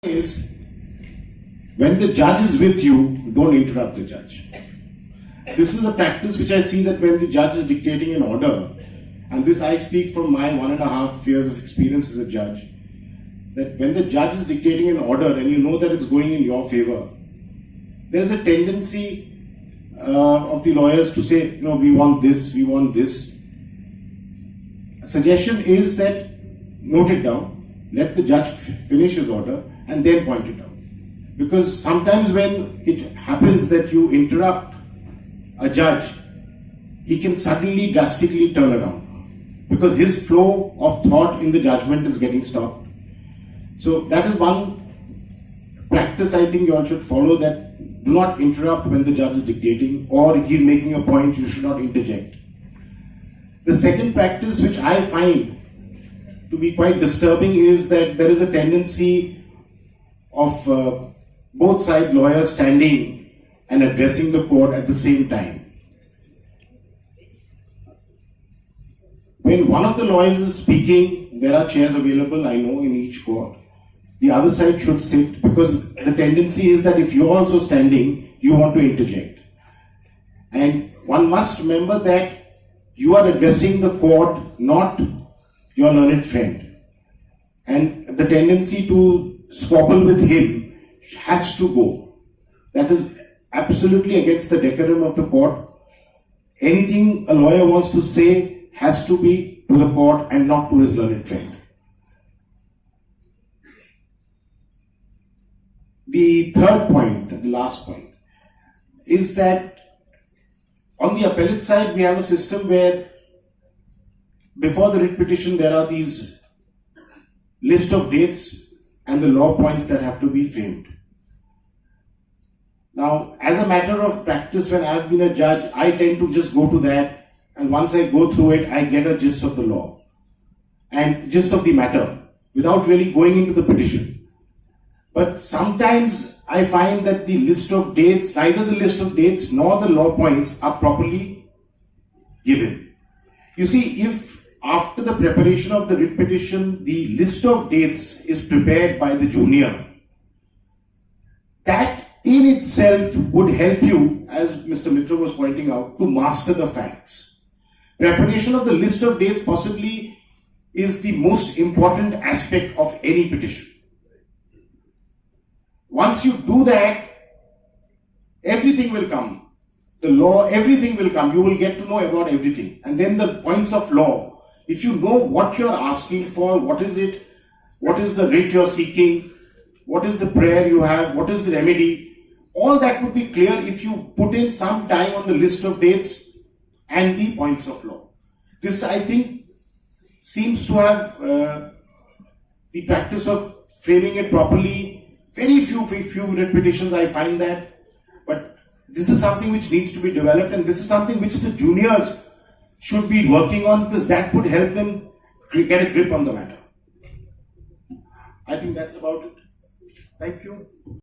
Is when the judge is with you, don't interrupt the judge. This is a practice which I see that when the judge is dictating an order, and this I speak from my 1.5 years of experience as a judge, that when the judge is dictating an order and you know that it's going in your favor, there's a tendency of the lawyers to say, we want this, we want this. A suggestion is that note it down, let the judge finish his order and then point it out. Because sometimes when it happens that you interrupt a judge, he can suddenly drastically turn around because his flow of thought in the judgment is getting stopped. So that is one practice I think you all should follow, that do not interrupt when the judge is dictating or he's making a point, you should not interject. The second practice which I find to be quite disturbing is that there is a tendency of both side lawyers standing and addressing the court at the same time. When one of the lawyers is speaking, there are chairs available, I know, in each court. The other side should sit, because the tendency is that if you're also standing, you want to interject. And one must remember that you are addressing the court, not your learned friend. And the tendency to squabble with him has to go. That is absolutely against the decorum of the court. Anything a lawyer wants to say has to be to the court and not to his learned friend. The third point, the last point, is that on the appellate side we have a system where before the writ petition there are these list of dates and the law points that have to be framed. Now, as a matter of practice, when I've been a judge, I tend to just go to that, and once I go through it, I get a gist of the law and gist of the matter without really going into the petition. But sometimes I find that the list of dates, neither the list of dates nor the law points are properly given. You see, if after the preparation of the writ petition, the list of dates is prepared by the junior, that in itself would help you, as Mr. Mitra was pointing out, to master the facts. Preparation of the list of dates possibly is the most important aspect of any petition. Once you do that, everything will come. The law, everything will come. You will get to know about everything. And then the points of law. If you know what you're asking for, what is it, what is the writ you're seeking, what is the prayer you have, what is the remedy, all that would be clear if you put in some time on the list of dates and the points of law. This, I think, seems to have the practice of framing it properly. Very few writ petitions I find that, but this is something which needs to be developed, and this is something which the juniors should be working on, because that would help them get a grip on the matter. I think that's about it. Thank you.